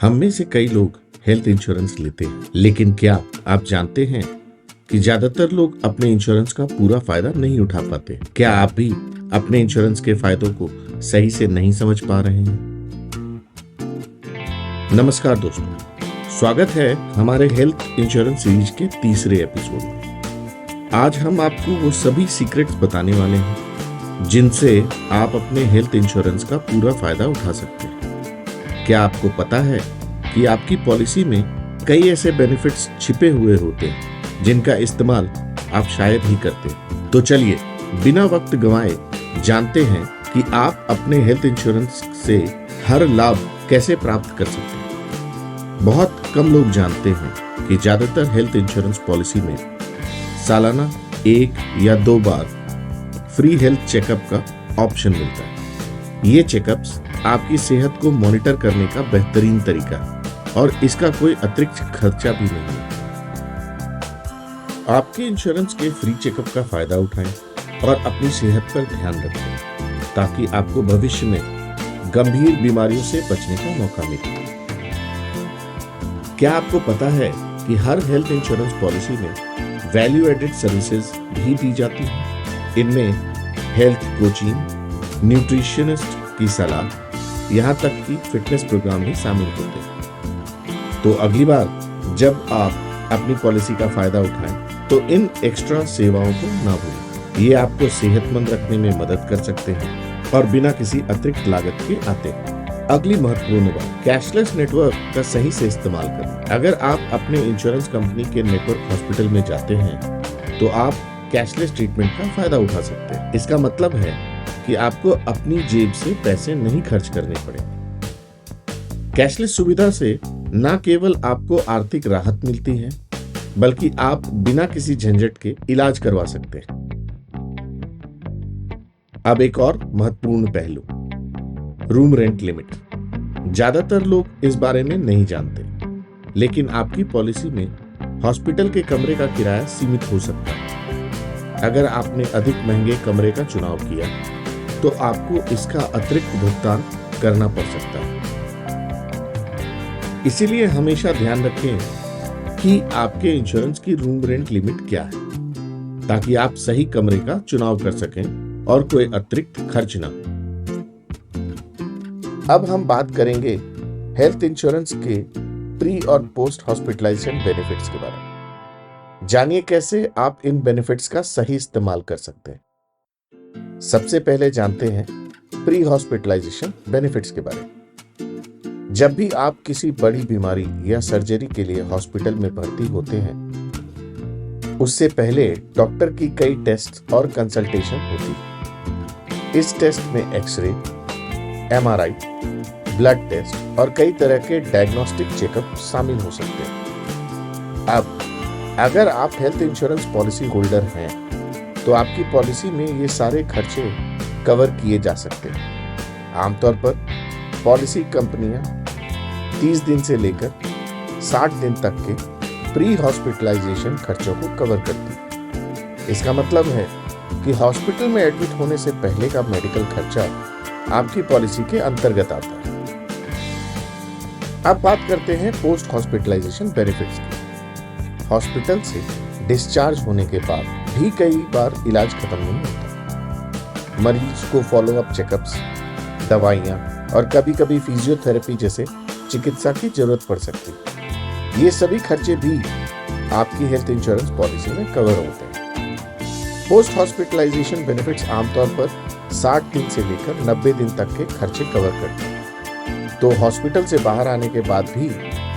हम में से कई लोग हेल्थ इंश्योरेंस लेते हैं, लेकिन क्या आप जानते हैं कि ज्यादातर लोग अपने इंश्योरेंस का पूरा फायदा नहीं उठा पाते? क्या आप भी अपने इंश्योरेंस के फायदों को सही से नहीं समझ पा रहे हैं? नमस्कार दोस्तों, स्वागत है हमारे हेल्थ इंश्योरेंस सीरीज के तीसरे एपिसोड में। आज हम आपको वो सभी सीक्रेट्स बताने वाले हैं जिनसे आप अपने हेल्थ इंश्योरेंस का पूरा फायदा उठा सकते हैं। क्या आपको पता है कि आपकी पॉलिसी में कई ऐसे बेनिफिट्स छिपे हुए होते हैं जिनका इस्तेमाल आप शायद ही करते हैं? तो चलिए बिना वक्त गंवाए जानते हैं कि आप अपने हेल्थ इंश्योरेंस से हर लाभ कैसे प्राप्त कर सकते हैं। बहुत कम लोग जानते हैं कि ज्यादातर हेल्थ इंश्योरेंस पॉलिसी में सालाना 1 या 2 बार फ्री हेल्थ चेकअप का ऑप्शन मिलता है। ये चेकअप्स आपकी सेहत को मॉनिटर करने का बेहतरीन तरीका है और इसका कोई अतिरिक्त खर्चा भी नहीं है। आपके इंश्योरेंस के फ्री चेकअप का फायदा उठाएं और अपनी सेहत पर ध्यान रखें ताकि आपको भविष्य में गंभीर बीमारियों से बचने का मौका मिले। क्या आपको पता है कि हर हेल्थ इंश्योरेंस पॉलिसी में वैल्यू एडेड सर्विसेज भी दी जाती हैं? इनमें हेल्थ कोचिंग, न्यूट्रिशनिस्ट की सलाह, यहाँ तक कि फिटनेस प्रोग्राम भी शामिल होते हैं। तो अगली बार जब आप अपनी पॉलिसी का फायदा उठाएं तो इन एक्स्ट्रा सेवाओं को ना भूलें। ये आपको सेहतमंद रखने में मदद कर सकते हैं और बिना किसी अतिरिक्त लागत के आते हैं। अगली महत्वपूर्ण बात, कैशलेस नेटवर्क का सही से इस्तेमाल करें। अगर आप अपने इंश्योरेंस कंपनी के नेटवर्क हॉस्पिटल में जाते हैं तो आप कैशलेस ट्रीटमेंट का फायदा उठा सकते हैं। इसका मतलब है कि आपको अपनी जेब से पैसे नहीं खर्च करने पड़े। कैशलेस सुविधा से न केवल आपको आर्थिक राहत मिलती है बल्कि आप बिना किसी झंझट के इलाज करवा सकते हैं। अब एक और महत्वपूर्ण पहलू, रूम रेंट लिमिट। ज्यादातर लोग इस बारे में नहीं जानते, लेकिन आपकी पॉलिसी में हॉस्पिटल के कमरे का किराया सीमित हो सकता है। अगर आपने अधिक महंगे कमरे का चुनाव किया तो आपको इसका अतिरिक्त भुगतान करना पड़ सकता है। इसीलिए हमेशा ध्यान रखें कि आपके इंश्योरेंस की रूम रेंट लिमिट क्या है, ताकि आप सही कमरे का चुनाव कर सकें और कोई अतिरिक्त खर्च ना। अब हम बात करेंगे हेल्थ इंश्योरेंस के प्री और पोस्ट हॉस्पिटलाइजेशन बेनिफिट्स के बारे में। जानिए कैसे आप इन बेनिफिट्स का सही इस्तेमाल कर सकते हैं। सबसे पहले जानते हैं प्री हॉस्पिटलाइजेशन बेनिफिट्स के बारे में। जब भी आप किसी बड़ी बीमारी या सर्जरी के लिए हॉस्पिटल में भर्ती होते हैं, उससे पहले डॉक्टर की कई टेस्ट और कंसल्टेशन होती है। इस टेस्ट में एक्सरे, एमआरआई, ब्लड टेस्ट और कई तरह के डायग्नोस्टिक चेकअप शामिल हो सकते हैं। अब अगर आप हेल्थ इंश्योरेंस पॉलिसी होल्डर हैं तो आपकी पॉलिसी में ये सारे खर्चे कवर किए जा सकते हैं। आमतौर पर पॉलिसी कंपनियां 30 दिन से लेकर 60 दिन तक के प्री हॉस्पिटलाइजेशन खर्चों को कवर करती हैं। इसका मतलब है कि हॉस्पिटल में एडमिट होने से पहले का मेडिकल खर्चा आपकी पॉलिसी के अंतर्गत आता है। अब बात करते हैं पोस्ट हॉस्पिटलाइजेशन बेनिफिट्स की। हॉस्पिटल से डिस्चार्ज होने के बाद भी कई बार इलाज खत्म नहीं होता। मरीज को फॉलोअप चेकअप्स, दवाइयां और कभी-कभी फिजियोथेरेपी जैसे चिकित्सा की जरूरत पड़ सकती है। ये सभी खर्चे भी आपकी हेल्थ इंश्योरेंस पॉलिसी में कवर होते हैं। पोस्ट हॉस्पिटलाइजेशन बेनिफिट्स आमतौर पर 60 दिन से लेकर 90 दिन तक के खर्चे कवर करते हैं। तो हॉस्पिटल से बाहर आने के बाद भी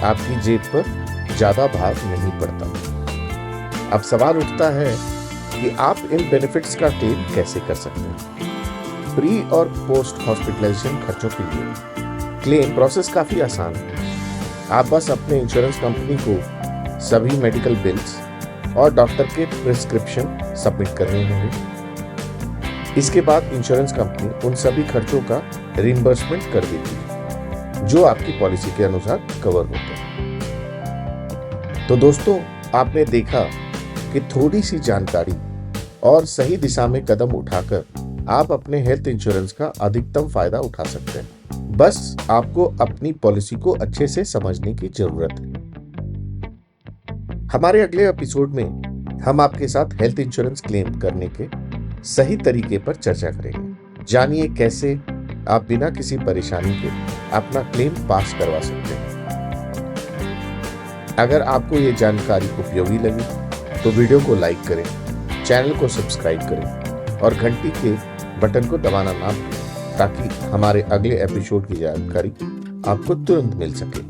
आपकी जेब पर ज्यादा भार नहीं पड़ता। अब सवाल उठता है कि आप इन बेनिफिट्स का क्लेम कैसे कर सकते हैं। प्री और पोस्ट हॉस्पिटलाइजेशन खर्चों के लिए क्लेम प्रोसेस काफी आसान है। आप बस अपने इंश्योरेंस कंपनी को सभी मेडिकल बिल्स और डॉक्टर के प्रिस्क्रिप्शन सबमिट करने होंगे। इसके बाद इंश्योरेंस कंपनी उन सभी खर्चों का रिइंबर्समेंट कर देती है जो आपकी पॉलिसी के अनुसार कवर होते हैं। तो दोस्तों, आपने देखा कि थोड़ी सी जानकारी और सही दिशा में कदम उठाकर आप अपने हेल्थ इंश्योरेंस का अधिकतम फायदा उठा सकते हैं। बस आपको अपनी पॉलिसी को अच्छे से समझने की जरूरत है। हमारे अगले एपिसोड में हम आपके साथ हेल्थ इंश्योरेंस क्लेम करने के सही तरीके पर चर्चा करेंगे। जानिए कैसे आप बिना किसी परेशानी के अपना क्लेम पास करवा सकते हैं। अगर आपको ये जानकारी उपयोगी लगी तो वीडियो को लाइक करें, चैनल को सब्सक्राइब करें और घंटी के बटन को दबाना ना भूलें ताकि हमारे अगले एपिसोड की जानकारी आपको तुरंत मिल सके।